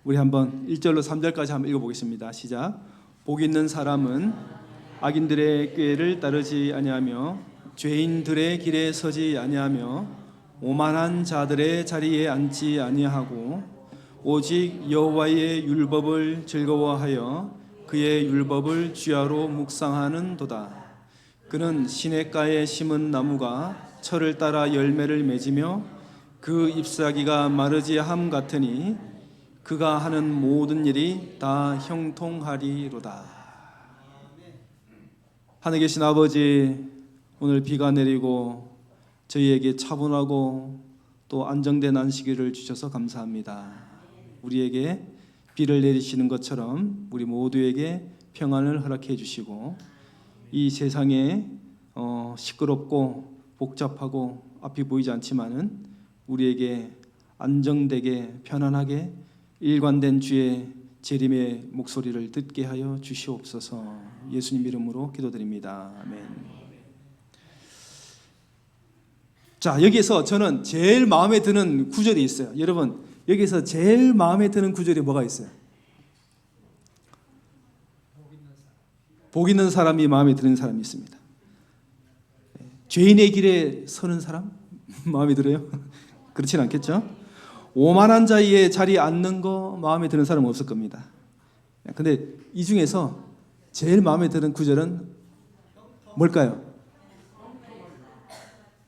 우리 한번 1절로 3절까지 한번 읽어보겠습니다. 시작. 복 있는 사람은 악인들의 꾀를 따르지 아니하며 죄인들의 길에 서지 아니하며 오만한 자들의 자리에 앉지 아니하고 오직 여호와의 율법을 즐거워하여 그의 율법을 주야로 묵상하는도다. 그는 시냇가에 심은 나무가 철을 따라 열매를 맺으며 그 잎사귀가 마르지 함 같으니 그가 하는 모든 일이 다 형통하리로다. 하늘에 계신 아버지, 오늘 비가 내리고 저희에게 차분하고 또 안정된 안식일을 주셔서 감사합니다. 우리에게 비를 내리시는 것처럼 우리 모두에게 평안을 허락해 주시고 이 세상에 시끄럽고 복잡하고 앞이 보이지 않지만은 우리에게 안정되게 편안하게 일관된 주의 재림의 목소리를 듣게 하여 주시옵소서. 예수님 이름으로 기도드립니다. 아멘. 자, 여기서 저는 제일 마음에 드는 구절이 있어요. 여러분, 여기서 제일 마음에 드는 구절이 뭐가 있어요? 복 있는 사람이 마음에 드는 사람이 있습니다. 죄인의 길에 서는 사람? 마음에 들어요? 그렇진 않겠죠? 오만한 자의 자리에 앉는 거 마음에 드는 사람은 없을 겁니다. 근데 이 중에서 제일 마음에 드는 구절은 뭘까요?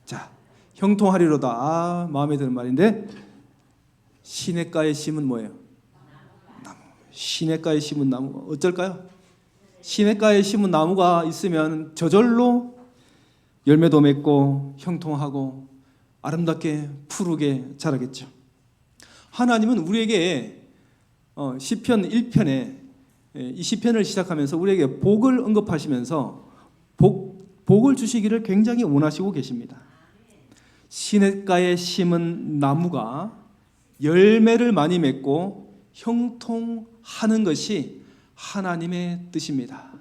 자, 형통하리로다. 아, 마음에 드는 말인데 시냇가에 심은 뭐예요? 나무. 시냇가에 심은 나무 어쩔까요? 시냇가에 심은 나무가 있으면 저절로 열매도 맺고 형통하고 아름답게 푸르게 자라겠죠. 하나님은 우리에게 시편 1편에 이 시편을 시작하면서 우리에게 복을 언급하시면서 복을 주시기를 굉장히 원하시고 계십니다. 시냇가에 심은 나무가 열매를 많이 맺고 형통하는 것이 하나님의 뜻입니다.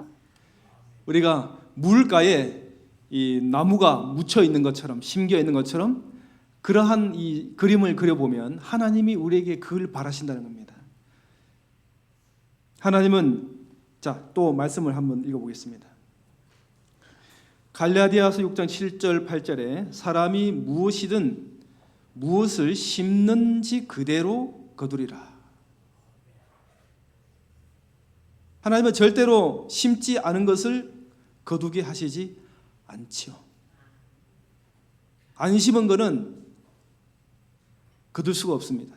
우리가 물가에 이 나무가 묻혀 있는 것처럼 심겨 있는 것처럼 그러한 이 그림을 그려보면 하나님이 우리에게 그걸 바라신다는 겁니다. 하나님은 또 말씀을 한번 읽어보겠습니다. 갈라디아서 6장 7절 8절에 사람이 무엇을 심는지 그대로 거두리라. 하나님은 절대로 심지 않은 것을 거두게 하시지 않지요. 안 심은 것은 거둘 수가 없습니다.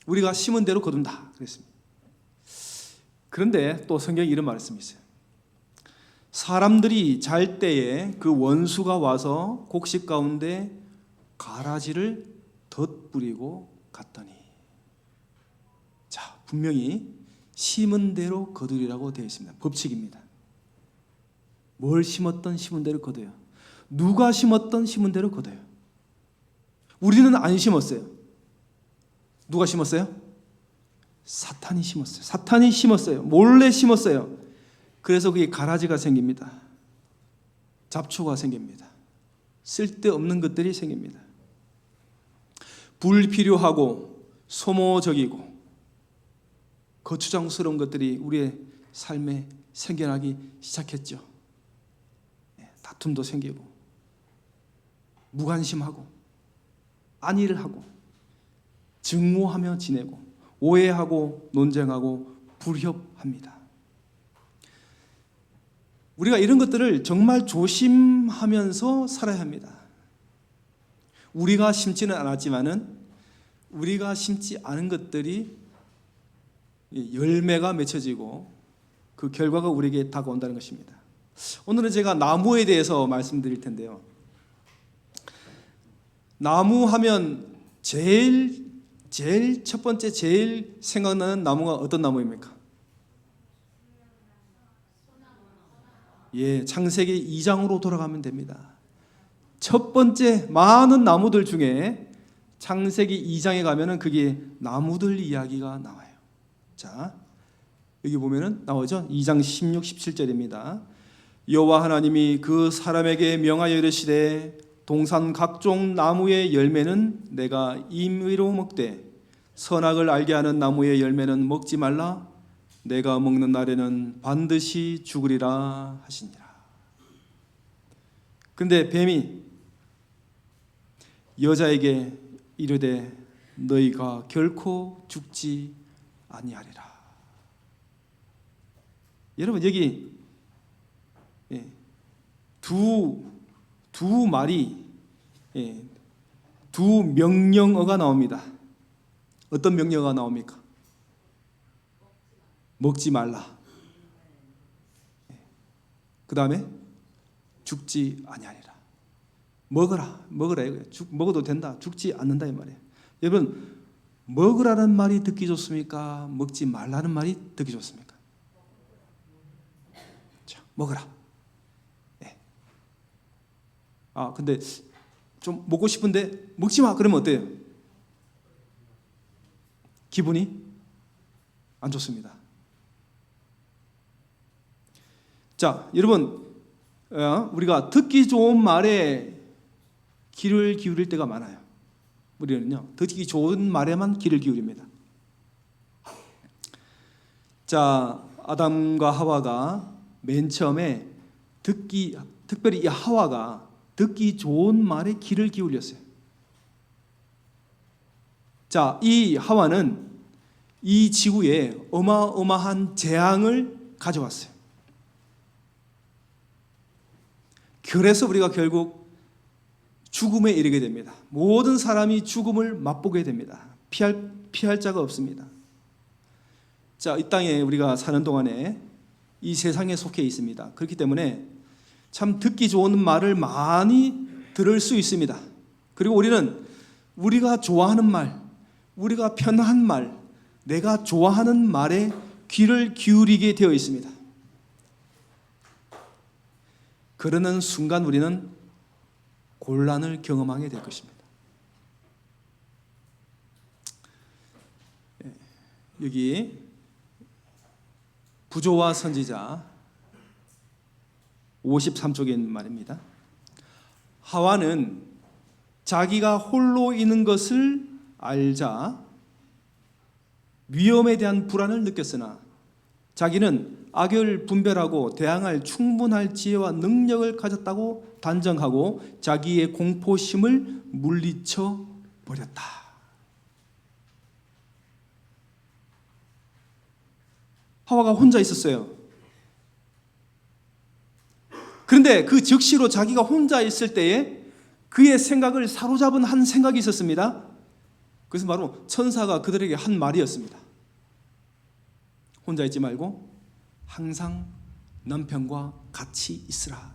우리가 심은 대로 거둔다 그랬습니다. 그런데 또 성경에 이런 말씀이 있어요. 사람들이 잘 때에 그 원수가 와서 곡식 가운데 가라지를 덧뿌리고 갔더니, 자, 분명히 심은 대로 거두리라고 되어 있습니다. 법칙입니다. 뭘 심었던 심은 대로 거둬요. 누가 심었던 심은 대로 거둬요. 우리는 안 심었어요. 누가 심었어요? 사탄이 심었어요. 사탄이 심었어요. 몰래 심었어요. 그래서 그게 가라지가 생깁니다. 잡초가 생깁니다. 쓸데없는 것들이 생깁니다. 불필요하고 소모적이고 거추장스러운 것들이 우리의 삶에 생겨나기 시작했죠. 다툼도 생기고 무관심하고 안일을 하고 증오하며 지내고 오해하고 논쟁하고 불협합니다. 우리가 이런 것들을 정말 조심하면서 살아야 합니다. 우리가 심지는 않았지만은 우리가 심지 않은 것들이 열매가 맺혀지고 그 결과가 우리에게 다가온다는 것입니다. 오늘은 제가 나무에 대해서 말씀드릴 텐데요. 나무 하면 제일 첫 번째 제일 생각나는 나무가 어떤 나무입니까? 창세기 2장으로 돌아가면 됩니다. 첫 번째 많은 나무들 중에 창세기 2장에 가면은 그게 나무들 이야기가 나와요. 자, 여기 보면은 나오죠? 2장 16, 17절입니다. 여호와 하나님이 그 사람에게 명하여 이르시되 동산 각종 나무의 열매는 내가 임의로 먹되 선악을 알게 하는 나무의 열매는 먹지 말라. 내가 먹는 날에는 반드시 죽으리라 하시니라. 근데 뱀이 여자에게 이르되 너희가 결코 죽지 아니하리라. 여러분 여기 두 말이 두 명령어가 나옵니다. 어떤 명령어가 나옵니까? 먹지 말라. 그 다음에 죽지 아니하리라. 먹어라 이거예요. 먹어도 된다. 죽지 않는다 이 말이에요. 여러분 먹으라는 말이 듣기 좋습니까? 먹지 말라는 말이 듣기 좋습니까? 자, 먹어라. 근데 좀 먹고 싶은데 먹지 마. 그러면 어때요? 기분이 안 좋습니다. 자, 여러분 우리가 듣기 좋은 말에 귀를 기울일 때가 많아요. 우리는요 듣기 좋은 말에만 귀를 기울입니다. 자, 아담과 하와가 맨 처음에 특별히 이 하와가 듣기 좋은 말에 귀를 기울였어요. 자, 이 하와는 이 지구에 어마어마한 재앙을 가져왔어요. 그래서 우리가 결국 죽음에 이르게 됩니다. 모든 사람이 죽음을 맛보게 됩니다. 피할 자가 없습니다. 자, 이 땅에 우리가 사는 동안에 이 세상에 속해 있습니다. 그렇기 때문에 참 듣기 좋은 말을 많이 들을 수 있습니다. 그리고 우리는 우리가 좋아하는 말, 우리가 편한 말, 내가 좋아하는 말에 귀를 기울이게 되어 있습니다. 그러는 순간 우리는 곤란을 경험하게 될 것입니다. 여기 부조와 선지자 53쪽에 있는 말입니다. 하와는 자기가 홀로 있는 것을 알자 위험에 대한 불안을 느꼈으나 자기는 악을 분별하고 대항할 충분할 지혜와 능력을 가졌다고 단정하고 자기의 공포심을 물리쳐 버렸다. 하와가 혼자 있었어요. 그런데 그 즉시로 자기가 혼자 있을 때에 그의 생각을 사로잡은 한 생각이 있었습니다. 그것은 바로 천사가 그들에게 한 말이었습니다. 혼자 있지 말고 항상 남편과 같이 있으라.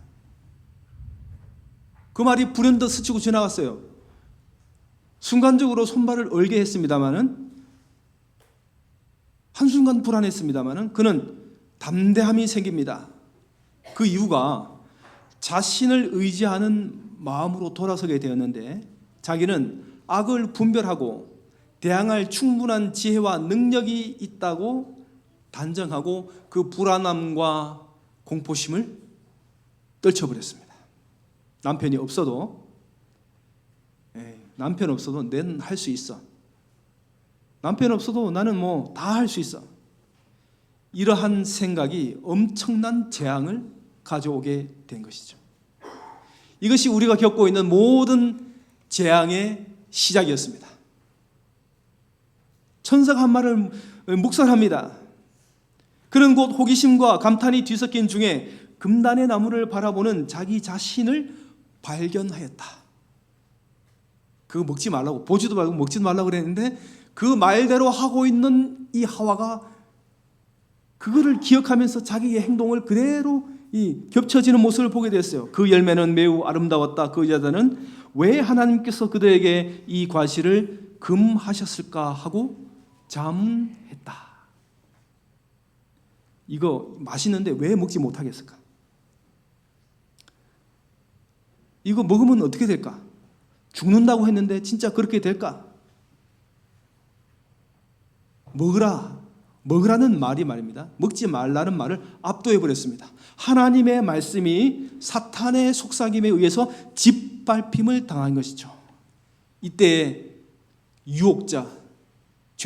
그 말이 불현듯 스치고 지나갔어요. 순간적으로 손발을 얼게 했습니다마는, 한순간 불안했습니다마는 그는 담대함이 생깁니다. 그 이유가 자신을 의지하는 마음으로 돌아서게 되었는데 자기는 악을 분별하고 대항할 충분한 지혜와 능력이 있다고 단정하고 그 불안함과 공포심을 떨쳐버렸습니다. 남편이 없어도 남편 없어도 난 할 수 있어. 남편 없어도 나는 뭐 다 할 수 있어. 이러한 생각이 엄청난 재앙을 가져오게 된 것이죠. 이것이 우리가 겪고 있는 모든 재앙의 시작이었습니다. 천사가 한 말을 묵살합니다. 그는 곧 호기심과 감탄이 뒤섞인 중에 금단의 나무를 바라보는 자기 자신을 발견하였다. 그거 먹지 말라고, 보지도 말고 먹지도 말라고 그랬는데 그 말대로 하고 있는 이 하와가 그거를 기억하면서 자기의 행동을 그대로 겹쳐지는 모습을 보게 됐어요. 그 열매는 매우 아름다웠다. 그 여자는 왜 하나님께서 그들에게 이 과실을 금하셨을까 하고 자문했다. 이거 맛있는데 왜 먹지 못하겠을까? 이거 먹으면 어떻게 될까? 죽는다고 했는데 진짜 그렇게 될까? 먹으라는 말이 말입니다. 먹지 말라는 말을 압도해 버렸습니다. 하나님의 말씀이 사탄의 속삭임에 의해서 짓밟힘을 당한 것이죠. 이때 유혹자,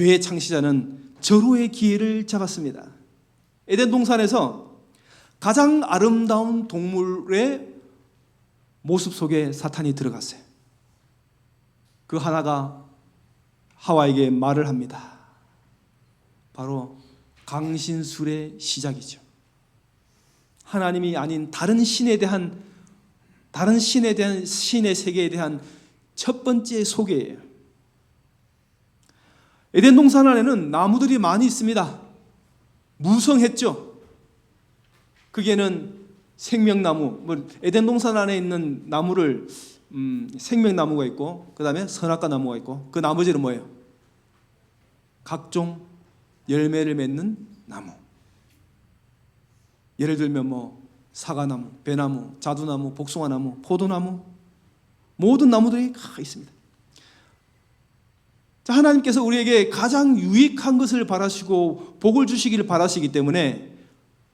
죄의 창시자는 절호의 기회를 잡았습니다. 에덴 동산에서 가장 아름다운 동물의 모습 속에 사탄이 들어갔어요. 그 하나가 하와에게 말을 합니다. 바로 강신술의 시작이죠. 하나님이 아닌 다른 신에 대한 신의 세계에 대한 첫 번째 소개예요. 에덴 동산 안에는 나무들이 많이 있습니다. 무성했죠. 그게는 생명나무, 에덴 동산 안에 있는 나무를 생명나무가 있고, 그 다음에 선악과 나무가 있고, 그 나머지는 뭐예요? 각종 열매를 맺는 나무. 예를 들면 뭐 사과나무, 배나무, 자두나무, 복숭아나무, 포도나무, 모든 나무들이 다 있습니다. 자, 하나님께서 우리에게 가장 유익한 것을 바라시고 복을 주시기를 바라시기 때문에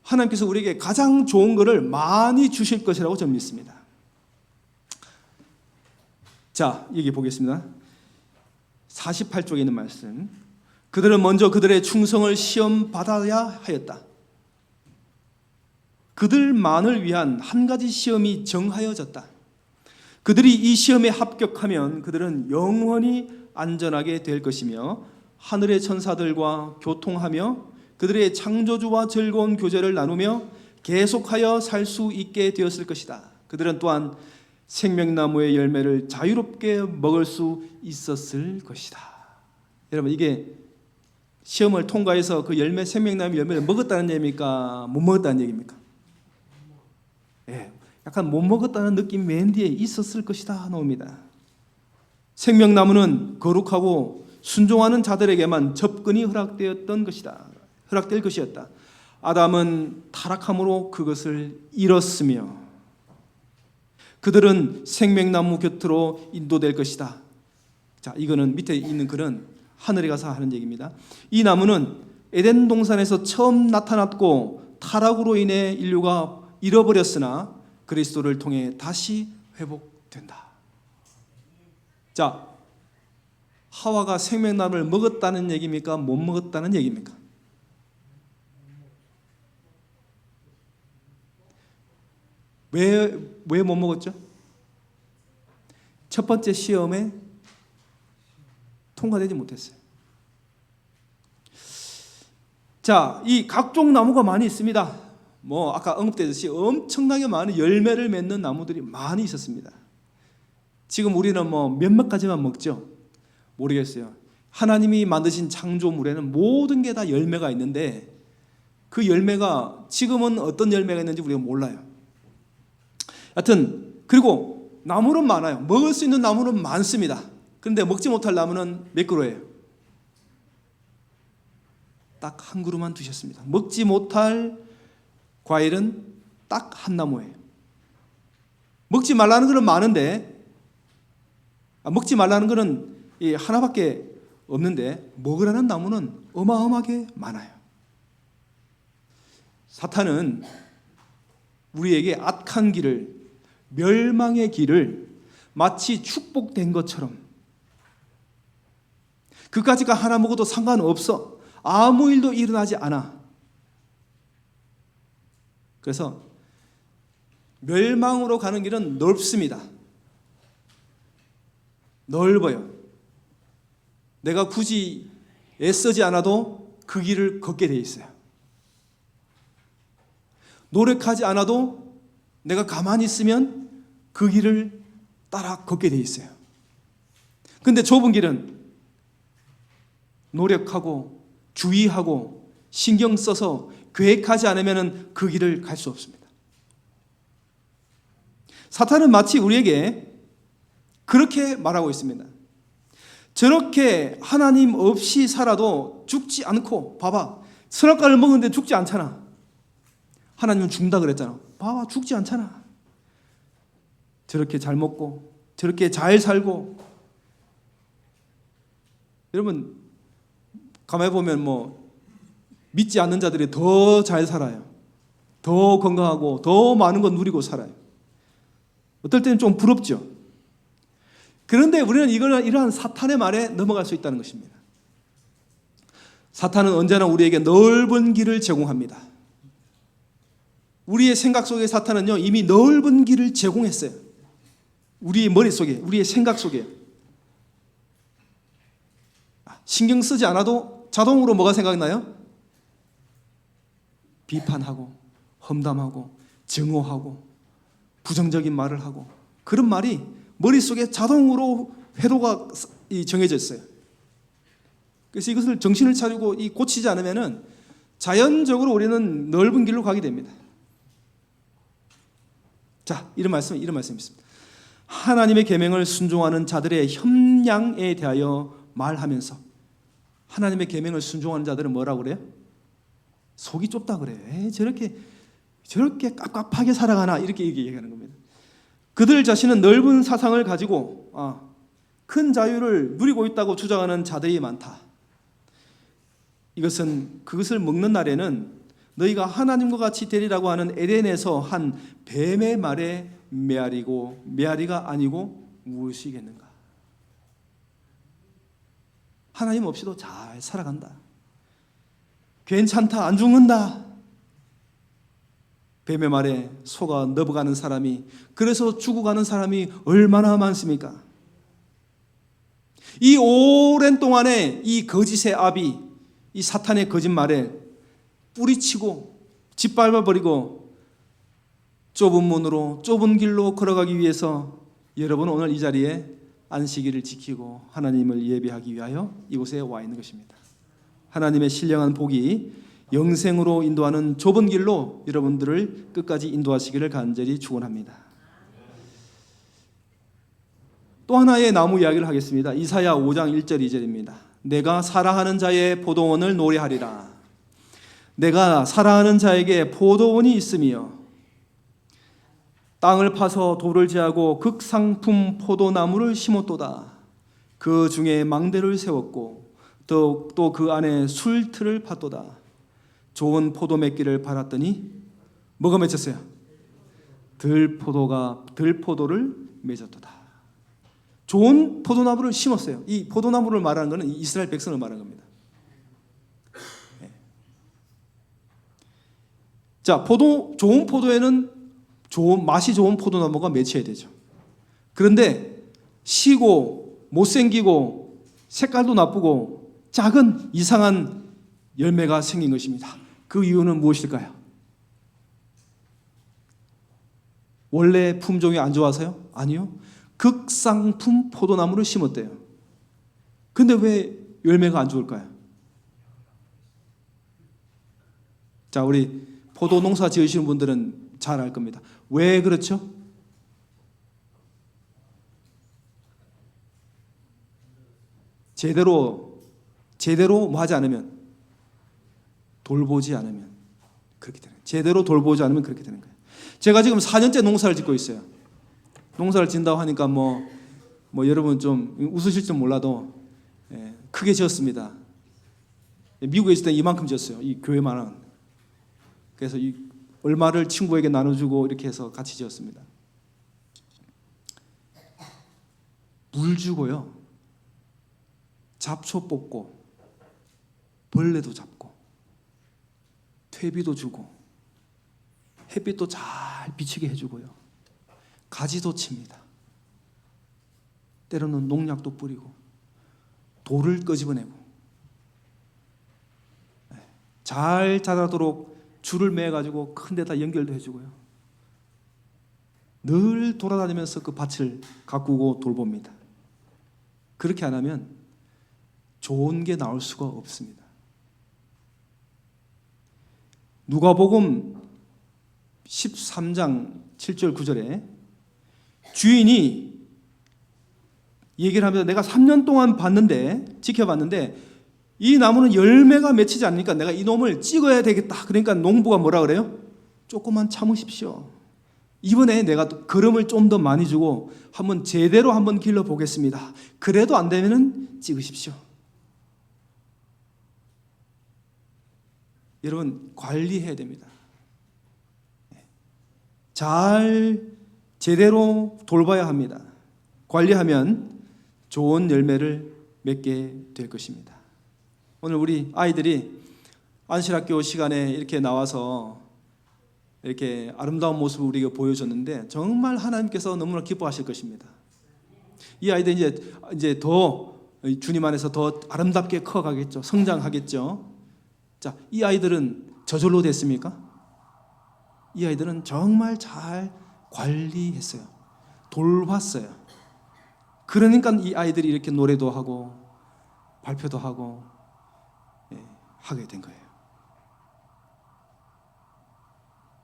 하나님께서 우리에게 가장 좋은 것을 많이 주실 것이라고 저는 믿습니다. 자, 여기 보겠습니다. 48쪽에 있는 말씀. 그들은 먼저 그들의 충성을 시험 받아야 하였다. 그들만을 위한 한 가지 시험이 정하여졌다. 그들이 이 시험에 합격하면 그들은 영원히 안전하게 될 것이며 하늘의 천사들과 교통하며 그들의 창조주와 즐거운 교제를 나누며 계속하여 살 수 있게 되었을 것이다. 그들은 또한 생명나무의 열매를 자유롭게 먹을 수 있었을 것이다. 여러분, 이게 시험을 통과해서 그 열매, 생명나무 열매를 먹었다는 얘기입니까? 못 먹었다는 얘기입니까? 예, 약간 못 먹었다는 느낌 맨 뒤에 있었을 것이다 나옵니다. 생명나무는 거룩하고 순종하는 자들에게만 접근이 허락되었던 것이다. 허락될 것이었다. 아담은 타락함으로 그것을 잃었으며 그들은 생명나무 곁으로 인도될 것이다. 자, 이거는 밑에 있는 글은 하늘에 가서 하는 얘기입니다. 이 나무는 에덴 동산에서 처음 나타났고 타락으로 인해 인류가 잃어버렸으나 그리스도를 통해 다시 회복된다. 자, 하와가 생명나무를 먹었다는 얘기입니까? 못 먹었다는 얘기입니까? 왜 못 먹었죠? 첫 번째 시험에 통과되지 못했어요. 자, 이 각종 나무가 많이 있습니다. 뭐 아까 언급되듯이 엄청나게 많은 열매를 맺는 나무들이 많이 있었습니다. 지금 우리는 뭐 몇몇 가지만 먹죠. 모르겠어요. 하나님이 만드신 창조물에는 모든 게 다 열매가 있는데 그 열매가 지금은 어떤 열매가 있는지 우리가 몰라요. 하여튼 그리고 나무는 많아요. 먹을 수 있는 나무는 많습니다. 그런데 먹지 못할 나무는 몇 그루예요? 딱 한 그루만 두셨습니다. 먹지 못할 과일은 딱 한 나무예요. 먹지 말라는 것은 많은데 먹지 말라는 것은 하나밖에 없는데 먹으라는 나무는 어마어마하게 많아요. 사탄은 우리에게 악한 길을, 멸망의 길을 마치 축복된 것처럼 그까짓거 하나 먹어도 상관없어, 아무 일도 일어나지 않아. 그래서 멸망으로 가는 길은 넓습니다. 넓어요. 내가 굳이 애쓰지 않아도 그 길을 걷게 돼 있어요. 노력하지 않아도 내가 가만히 있으면 그 길을 따라 걷게 돼 있어요. 근데 좁은 길은 노력하고 주의하고 신경 써서 계획하지 않으면 그 길을 갈 수 없습니다. 사탄은 마치 우리에게 그렇게 말하고 있습니다. 저렇게 하나님 없이 살아도 죽지 않고, 봐봐, 선악과를 먹었는데 죽지 않잖아. 하나님은 죽는다 그랬잖아. 봐봐, 죽지 않잖아. 저렇게 잘 먹고 저렇게 잘 살고. 여러분 가만히 보면 뭐 믿지 않는 자들이 더 잘 살아요. 더 건강하고 더 많은 거 누리고 살아요. 어떨 때는 좀 부럽죠. 그런데 우리는 이러한 사탄의 말에 넘어갈 수 있다는 것입니다. 사탄은 언제나 우리에게 넓은 길을 제공합니다. 우리의 생각 속에 사탄은요, 이미 넓은 길을 제공했어요. 우리의 머릿속에, 우리의 생각 속에. 신경 쓰지 않아도 자동으로 뭐가 생각나요? 비판하고 험담하고 증오하고 부정적인 말을 하고, 그런 말이 머릿속에 자동으로 회로가 정해져 있어요. 그래서 이것을 정신을 차리고 고치지 않으면 자연적으로 우리는 넓은 길로 가게 됩니다. 자, 이런 말씀 있습니다. 하나님의 계명을 순종하는 자들의 협량에 대하여 말하면서, 하나님의 계명을 순종하는 자들은 뭐라고 그래요? 속이 좁다 그래요. 저렇게 깝깝하게 살아가나, 이렇게 얘기하는 겁니다. 그들 자신은 넓은 사상을 가지고 큰 자유를 누리고 있다고 주장하는 자들이 많다. 이것은 그것을 먹는 날에는 너희가 하나님과 같이 되리라고 하는 에덴에서 한 뱀의 말에 메아리고 메아리가 아니고 무엇이겠는가? 하나님 없이도 잘 살아간다. 괜찮다, 안 죽는다. 뱀의 말에 속아 넘어가는 사람이, 그래서 죽어가는 사람이 얼마나 많습니까? 이 오랜 동안에 이 거짓의 압이 이 사탄의 거짓말에 뿌리치고 짓밟아버리고 좁은 문으로 좁은 길로 걸어가기 위해서 여러분은 오늘 이 자리에 안식일을 지키고 하나님을 예배하기 위하여 이곳에 와 있는 것입니다. 하나님의 신령한 복이 영생으로 인도하는 좁은 길로 여러분들을 끝까지 인도하시기를 간절히 축원합니다. 또 하나의 나무 이야기를 하겠습니다. 이사야 5장 1절 2절입니다. 내가 사랑하는 자의 포도원을 노래하리라. 내가 사랑하는 자에게 포도원이 있으며 땅을 파서 돌을 제하고 극상품 포도나무를 심었도다. 그 중에 망대를 세웠고 또 그 안에 술틀을 팠도다. 좋은 포도 맺기를 바랐더니 뭐가 맺혔어요? 들포도를 맺었도다. 좋은 포도나무를 심었어요. 이 포도나무를 말하는 것은 이스라엘 백성을 말하는 겁니다. 자, 좋은 포도에는 맛이 좋은 포도나무가 맺혀야 되죠. 그런데 시고 못생기고 색깔도 나쁘고 작은 이상한 열매가 생긴 것입니다. 그 이유는 무엇일까요? 원래 품종이 안 좋아서요? 아니요. 극상품 포도나무를 심었대요. 근데 왜 열매가 안 좋을까요? 자, 우리 포도 농사 지으시는 분들은 잘 알 겁니다. 왜 그렇죠? 제대로 뭐 하지 않으면, 돌보지 않으면 그렇게 되는 거예요. 제대로 돌보지 않으면 그렇게 되는 거예요. 제가 지금 4년째 농사를 짓고 있어요. 농사를 짓는다고 하니까 뭐 여러분 좀 웃으실지 몰라도 크게 지었습니다. 미국에 있을 때 이만큼 지었어요. 이 교회만한. 그래서 얼마를 친구에게 나눠주고 이렇게 해서 같이 지었습니다. 물 주고요, 잡초 뽑고 벌레도 잡고 퇴비도 주고 햇빛도 잘 비치게 해주고요, 가지도 칩니다. 때로는 농약도 뿌리고 돌을 끄집어내고 잘 자라도록 줄을 매가지고 큰 데다 연결도 해주고요, 늘 돌아다니면서 그 밭을 가꾸고 돌봅니다. 그렇게 안 하면 좋은 게 나올 수가 없습니다. 누가복음 13장 7절 9절에 주인이 얘기를 하면서 내가 3년 동안 지켜봤는데 이 나무는 열매가 맺히지 않으니까 내가 이 놈을 찍어야 되겠다. 그러니까 농부가 뭐라 그래요? 조금만 참으십시오. 이번에 내가 거름을 좀 더 많이 주고 제대로 한번 길러보겠습니다. 그래도 안 되면 찍으십시오. 여러분, 관리해야 됩니다. 제대로 돌봐야 합니다. 관리하면 좋은 열매를 맺게 될 것입니다. 오늘 우리 아이들이 안실학교 시간에 이렇게 나와서 이렇게 아름다운 모습을 우리에게 보여줬는데 정말 하나님께서 너무나 기뻐하실 것입니다. 이 아이들 이제 더 주님 안에서 더 아름답게 커가겠죠. 성장하겠죠. 자, 이 아이들은 저절로 됐습니까? 이 아이들은 정말 잘 관리했어요. 돌봤어요. 그러니까 이 아이들이 이렇게 노래도 하고 발표도 하고 하게 된 거예요.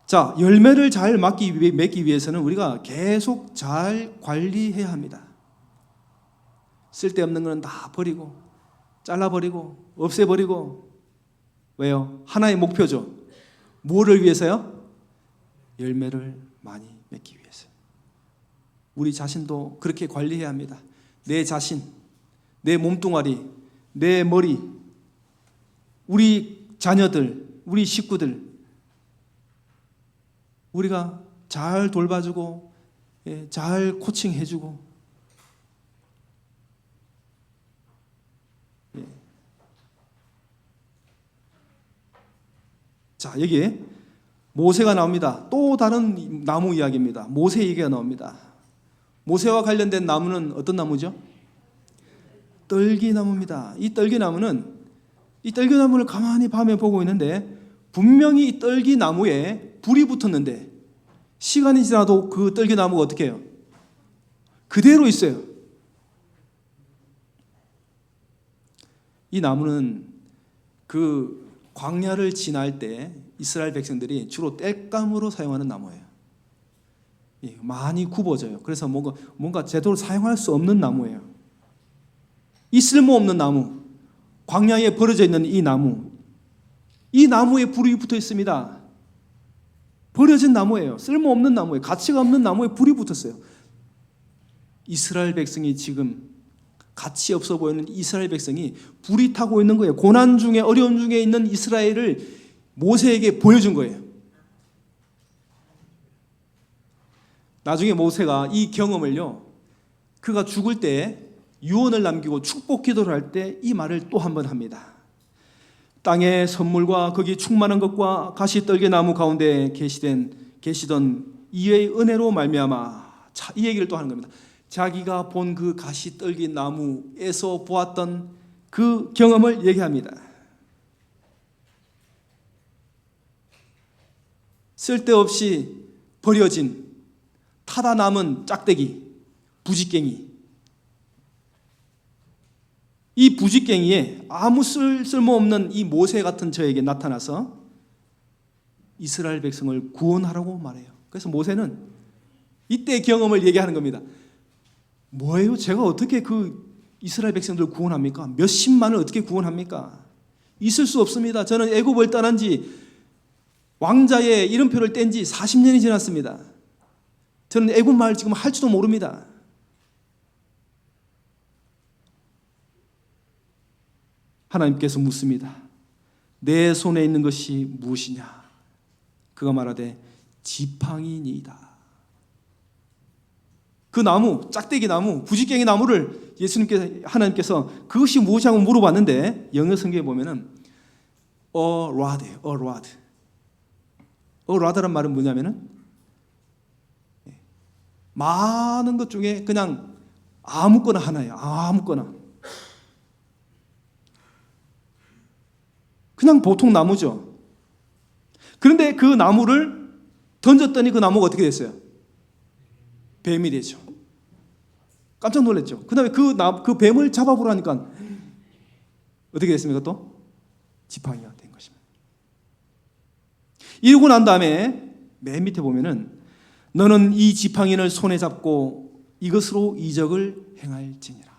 자, 열매를 잘 맺기 위해서는 우리가 계속 잘 관리해야 합니다. 쓸데없는 것은 다 버리고 잘라버리고 없애버리고. 왜요? 하나의 목표죠. 뭐를 위해서요? 열매를 많이 맺기 위해서. 우리 자신도 그렇게 관리해야 합니다. 내 자신, 내 몸뚱아리, 내 머리, 우리 자녀들, 우리 식구들 우리가 잘 돌봐주고 잘 코칭해주고 자, 여기에 모세가 나옵니다. 또 다른 나무 이야기입니다. 모세 얘기가 나옵니다. 모세와 관련된 나무는 어떤 나무죠? 떨기나무입니다. 이 떨기나무를 가만히 밤에 보고 있는데 분명히 이 떨기나무에 불이 붙었는데 시간이 지나도 그 떨기나무가 어떻게 해요? 그대로 있어요. 이 나무는 그 광야를 지날 때 이스라엘 백성들이 주로 땔감으로 사용하는 나무예요. 많이 굽어져요. 그래서 뭔가 제대로 사용할 수 없는 나무예요. 이 쓸모없는 나무, 광야에 버려져 있는 이 나무에 불이 붙어 있습니다. 버려진 나무예요. 쓸모없는 나무예요. 가치가 없는 나무에 불이 붙었어요. 이스라엘 백성이 지금 가치 없어 보이는 이스라엘 백성이 불이 타고 있는 거예요. 고난 중에 어려움 중에 있는 이스라엘을 모세에게 보여준 거예요. 나중에 모세가 이 경험을요, 그가 죽을 때 유언을 남기고 축복 기도를 할 때 이 말을 또 한 번 합니다. 땅의 선물과 거기 충만한 것과 가시떨기나무 가운데 계시던 이의 은혜로 말미암아. 이 얘기를 또 하는 겁니다. 자기가 본 그 가시떨기나무에서 보았던 그 경험을 얘기합니다. 쓸데없이 버려진 타다 남은 짝대기, 부직갱이. 이 부직갱이에 아무 쓸모없는 이 모세 같은 저에게 나타나서 이스라엘 백성을 구원하라고 말해요. 그래서 모세는 이때 경험을 얘기하는 겁니다. 뭐예요? 제가 어떻게 그 이스라엘 백성들을 구원합니까? 몇십만을 어떻게 구원합니까? 있을 수 없습니다. 저는 애굽을 떠난 지 왕자의 이름표를 뗀 지 40년이 지났습니다. 저는 애굽 말 지금 할 줄도 모릅니다. 하나님께서 묻습니다. 내 손에 있는 것이 무엇이냐? 그가 말하되 지팡이니이다. 그 나무, 짝대기 나무, 부직갱이 나무를 하나님께서 그것이 무엇이냐고 물어봤는데 영어 성경에 보면은 a rod예요. a rod. a rod란 말은 뭐냐면은 많은 것 중에 그냥 아무거나 하나예요. 아무거나. 그냥 보통 나무죠. 그런데 그 나무를 던졌더니 그 나무가 어떻게 됐어요? 뱀이 되죠. 깜짝 놀랐죠. 그 다음에 그 뱀을 잡아보라니까 어떻게 됐습니까? 또 지팡이가 된 것입니다. 이러고 난 다음에 맨 밑에 보면은 너는 이 지팡이를 손에 잡고 이것으로 이적을 행할지니라.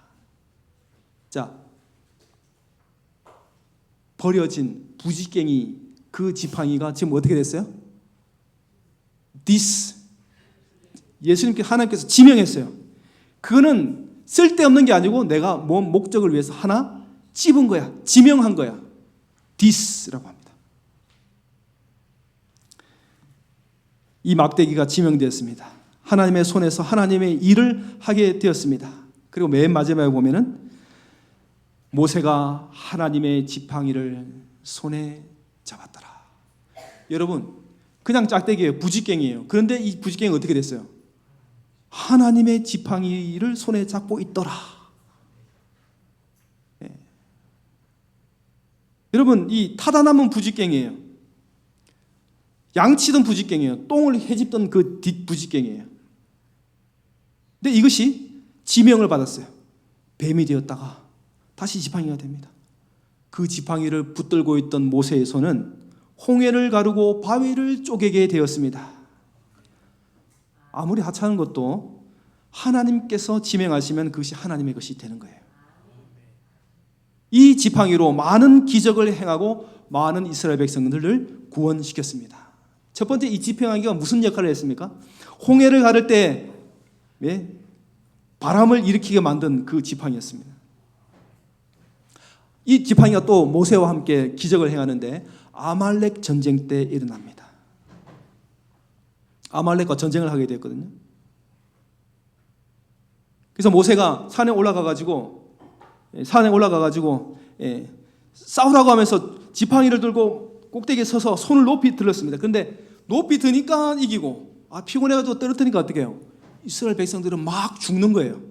자, 버려진 부직갱이 그 지팡이가 지금 어떻게 됐어요? This. 하나님께서 지명했어요. 그거는 쓸데없는 게 아니고 내가 뭔 목적을 위해서 하나 찝은 거야. 지명한 거야. This라고 합니다. 이 막대기가 지명되었습니다. 하나님의 손에서 하나님의 일을 하게 되었습니다. 그리고 맨 마지막에 보면은 모세가 하나님의 지팡이를 손에 잡았더라. 여러분, 그냥 짝대기예요. 부지깽이에요. 그런데 이 부지깽이가 어떻게 됐어요? 하나님의 지팡이를 손에 잡고 있더라. 예. 여러분, 이 타다 남은 부지깽이에요. 양치던 부지깽이에요. 똥을 헤집던 그 뒷부지깽이에요. 근데 이것이 지명을 받았어요. 뱀이 되었다가 다시 지팡이가 됩니다. 그 지팡이를 붙들고 있던 모세의 손은 홍해를 가르고 바위를 쪼개게 되었습니다. 아무리 하찮은 것도 하나님께서 지명하시면 그것이 하나님의 것이 되는 거예요. 이 지팡이로 많은 기적을 행하고 많은 이스라엘 백성들을 구원시켰습니다. 첫 번째, 이 지팡이가 무슨 역할을 했습니까? 홍해를 가를 때 바람을 일으키게 만든 그 지팡이였습니다. 이 지팡이가 또 모세와 함께 기적을 행하는데 아말렉 전쟁 때 일어납니다. 아말렉과 전쟁을 하게 되었거든요. 그래서 모세가 산에 올라가가지고 싸우라고 하면서 지팡이를 들고 꼭대기에 서서 손을 높이 들었습니다. 그런데 높이 드니까 이기고 피곤해가지고 떨어뜨리니까 어떻게 해요? 이스라엘 백성들은 막 죽는 거예요.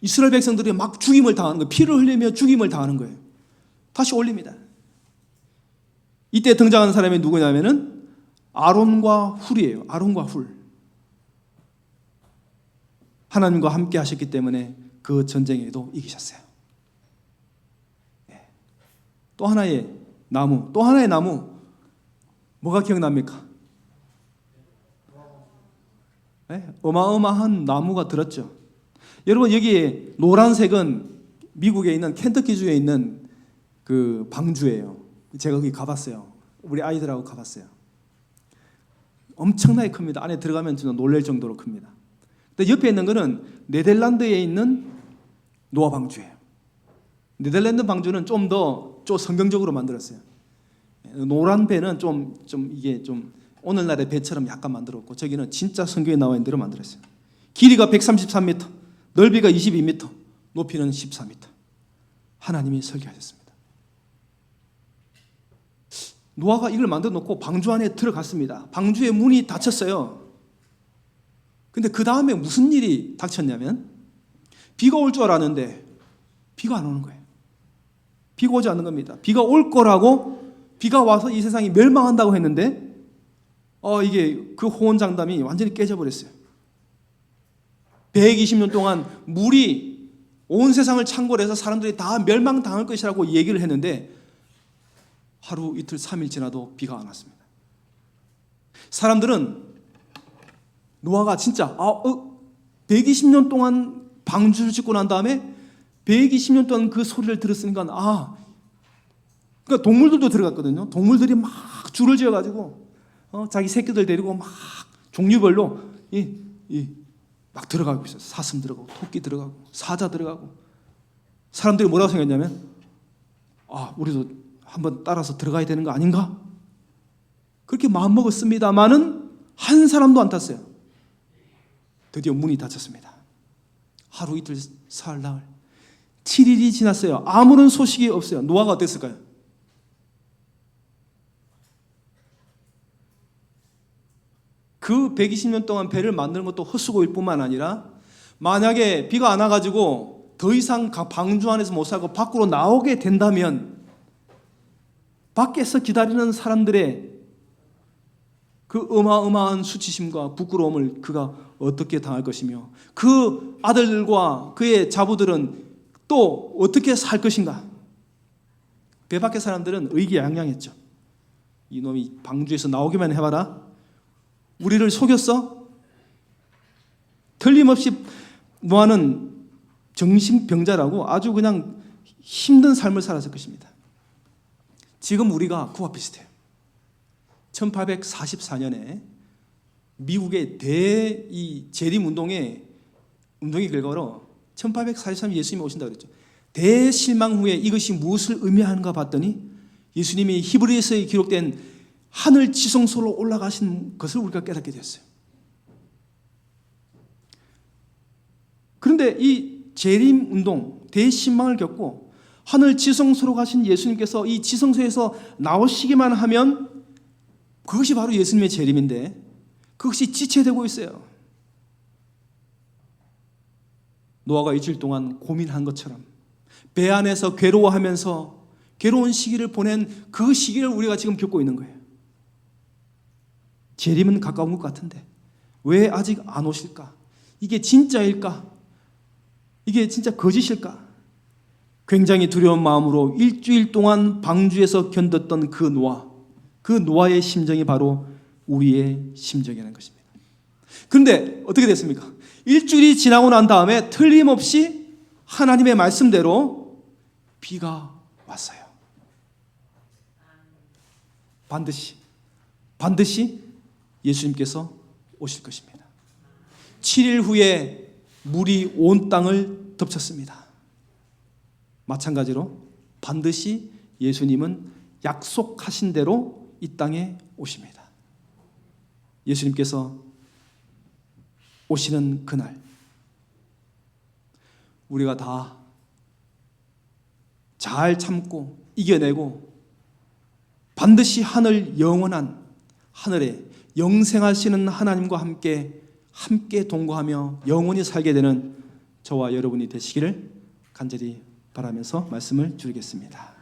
이스라엘 백성들이 막 죽임을 당하는 거예요. 피를 흘리며 죽임을 당하는 거예요. 다시 올립니다. 이때 등장하는 사람이 누구냐면은 아론과 훌이에요. 아론과 훌. 하나님과 함께 하셨기 때문에 그 전쟁에도 이기셨어요. 또 하나의 나무, 뭐가 기억납니까? 어마어마한 나무가 들었죠. 여러분, 여기 노란색은 미국에 있는 켄터키주에 있는 그 방주예요. 제가 거기 가봤어요. 우리 아이들하고 가봤어요. 엄청나게 큽니다. 안에 들어가면 진짜 놀랄 정도로 큽니다. 근데 옆에 있는 거는 네덜란드에 있는 노아 방주예요. 네덜란드 방주는 좀 더 성경적으로 만들었어요. 노란 배는 이게 오늘날의 배처럼 약간 만들었고, 저기는 진짜 성경에 나와 있는 대로 만들었어요. 길이가 133m, 넓이가 22m, 높이는 14m. 하나님이 설계하셨습니다. 노아가 이걸 만들어 놓고 방주 안에 들어갔습니다. 방주의 문이 닫혔어요. 근데 그 다음에 무슨 일이 닥쳤냐면 비가 올 줄 알았는데 비가 안 오는 거예요. 비가 오지 않는 겁니다. 비가 올 거라고, 비가 와서 이 세상이 멸망한다고 했는데 이게 그 호언장담이 완전히 깨져버렸어요. 120년 동안 물이 온 세상을 창궐해서 사람들이 다 멸망당할 것이라고 얘기를 했는데 하루, 이틀, 3일 지나도 비가 안 왔습니다. 사람들은 노아가 진짜 120년 동안 방주를 짓고 난 다음에 120년 동안 그 소리를 들었으니까 그러니까 동물들도 들어갔거든요. 동물들이 막 줄을 지어가지고 자기 새끼들 데리고 막 종류별로 막 들어가고 있어요. 사슴 들어가고 토끼 들어가고 사자 들어가고. 사람들이 뭐라고 생각했냐면 우리도 한번 따라서 들어가야 되는 거 아닌가? 그렇게 마음먹었습니다마는 한 사람도 안 탔어요. 드디어 문이 닫혔습니다. 하루, 이틀, 사흘, 나흘, 7일이 지났어요. 아무런 소식이 없어요. 노아가 어땠을까요? 그 120년 동안 배를 만드는 것도 헛수고일 뿐만 아니라 만약에 비가 안 와가지고 더 이상 방주 안에서 못 살고 밖으로 나오게 된다면 밖에서 기다리는 사람들의 그 어마어마한 수치심과 부끄러움을 그가 어떻게 당할 것이며 그 아들들과 그의 자부들은 또 어떻게 살 것인가. 배 밖의 사람들은 의기양양했죠. 이놈이 방주에서 나오기만 해봐라. 우리를 속였어? 틀림없이 노아는 정신병자라고 아주 그냥 힘든 삶을 살았을 것입니다. 지금 우리가 그와 비슷해요. 1844년에 미국의 재림운동의 결과로 1843년 예수님이 오신다고 그랬죠. 대실망 후에 이것이 무엇을 의미하는가 봤더니 예수님이 히브리서에 기록된 하늘 지성소로 올라가신 것을 우리가 깨닫게 되었어요. 그런데 이 재림 운동, 대신망을 겪고 하늘 지성소로 가신 예수님께서 이 지성소에서 나오시기만 하면 그것이 바로 예수님의 재림인데 그것이 지체되고 있어요. 노아가 일주일 동안 고민한 것처럼 배 안에서 괴로워하면서 괴로운 시기를 보낸 그 시기를 우리가 지금 겪고 있는 거예요. 재림은 가까운 것 같은데 왜 아직 안 오실까? 이게 진짜일까? 이게 진짜 거짓일까? 굉장히 두려운 마음으로 일주일 동안 방주에서 견뎠던 그 노아의 심정이 바로 우리의 심정이라는 것입니다. 그런데 어떻게 됐습니까? 일주일이 지나고 난 다음에 틀림없이 하나님의 말씀대로 비가 왔어요. 반드시 예수님께서 오실 것입니다. 7일 후에 물이 온 땅을 덮쳤습니다. 마찬가지로 반드시 예수님은 약속하신 대로 이 땅에 오십니다. 예수님께서 오시는 그날 우리가 다 잘 참고 이겨내고 반드시 영원한 하늘에 영생하시는 하나님과 함께 동거하며 영원히 살게 되는 저와 여러분이 되시기를 간절히 바라면서 말씀을 줄이겠습니다.